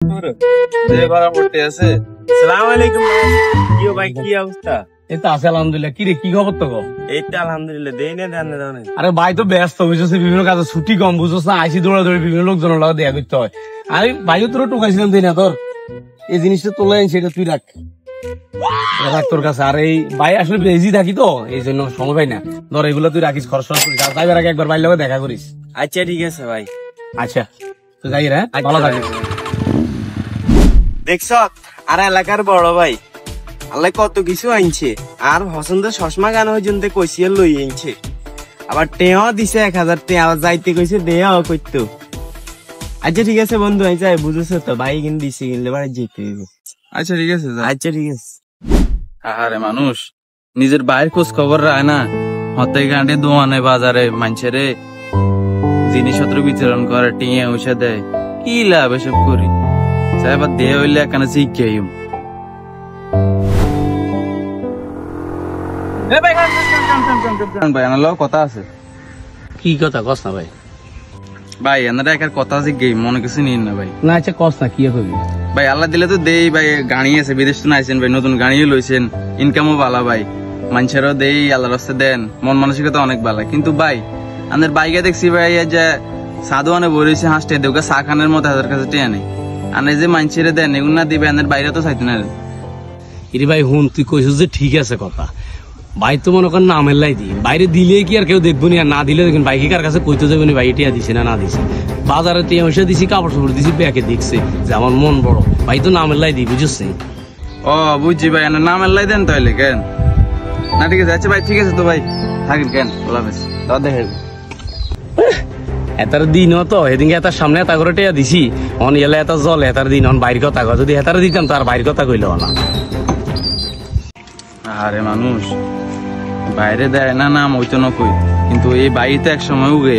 আরে ভাই তো ব্যস্ত বুঝছো, বিভিন্ন কাজে ছুটি কম বুঝছো না, আইসি দৌড়াদৌড়ি বিভিন্ন লোকজনের লাগে দেয়া করতে হয়। আরে ভাইও তোর টোকাইছিলাম দিই না, তোর এই জিনিসটা তোলে সেটা তুই রাখ তোর কাছে। আর এই ভাই আসলে বেজি থাকি তো এই জন্য সময় পাই না, ধর এগুলো তুই রাখিস, খরচ করিস। আর যাইবার আগে একবার ভাইয়ের লগে দেখা করিস। আচ্ছা ঠিক আছে ভাই। আচ্ছা তো যাই রে, ভালো থাকিস। দেখছ আর এলাকার বড় ভাই আল্লাহ কত কিছু আনছে, আর পছন্দ চশমা গান পর্যন্ত কইসিয়ে লই আনছে, আবার টেও দিছে 1000 টেয়া যাইতে কইছে দেয়াও করতো। আচ্ছা ঠিক আছে বন্ধু, আচ্ছা বুঝেছো তো, ভাই কিন্তু দিছে কিনলে বাড়ি যেতে হইব। আচ্ছা ঠিক আছে। আচ্ছা ঠিক আছে। আরে মানুষ নিজের বাইরের খোঁজ খবর রায় না, হতে গাঁটে দোয়ানে বাজারে মানুষেরে জিনিসপত্র বিতরণ করে, টিঙে উষা দেয়, কি লাভ এসব করি? এবার দেহ হইলে এখানে শিখে ভাই আমার কথা আছে। কি কথা কস না ভাই? ভাই এনারা একার কথা আছে, গে মনে কিছু নিন না ভাই। না আচ্ছা কস না, কি করবি ভাই? আল্লাহ দিলে তো দেই ভাই, গাড়ি আছে, বিদেশ তো আইছেন ভাই, নতুন গাড়িও লইছেন, ইনকামও ভালো ভাই, মানুষেরও দেই, আল্লাহর রাস্তায় দেন, মন মানসিকতা অনেক ভালো। কিন্তু ভাই আমাদের বাইকে দেখছি ভাই যে সাধুয়ানে বলেছে হাঁসটে দেওয়া চা খানের মতো হাজার কাছে টেয়া নেই, আর যে মানুষেরা দেন এগুলো না দিবে, আমাদের বাইরে তো চাইতে না। ইরে ভাই হুন, তুই কইছিস যে ঠিক আছে কথা, ভাই তো মনে করেন নামের লাই দি, বাইরে দিলে কি আর কেউ দেখবো নি, আর না দিলে দেখুন বাইকে কার কাছে কইতে যাবে না ভাই টিয়া দিছে না দিছে। বাজারে টিয়া পয়সা দিছি, কাপড় চোপড় দিছি, ব্যাগে দেখছে যে আমার মন বড়, ভাই তো নামের লাই দি, বুঝছিস? ও বুঝছি ভাই, নাম আল্লাহ দেন তাহলে কেন না? ঠিক আছে। আচ্ছা ভাই ঠিক আছে তো ভাই, থাকেন কেন বলা বেশ দেখে এতার দিন তো এদিকে এতার সামনে এত করে টিয়া দিছি, অন এলে এত জল এতার দিন অন বাইর কথা কয়, যদি এতার দিতাম তার বাইর কথা কইল না। আরে মানুষ বাইরে দেয় না নাম ওই তো নকই, কিন্তু এই বাড়িতে এক সময় উগে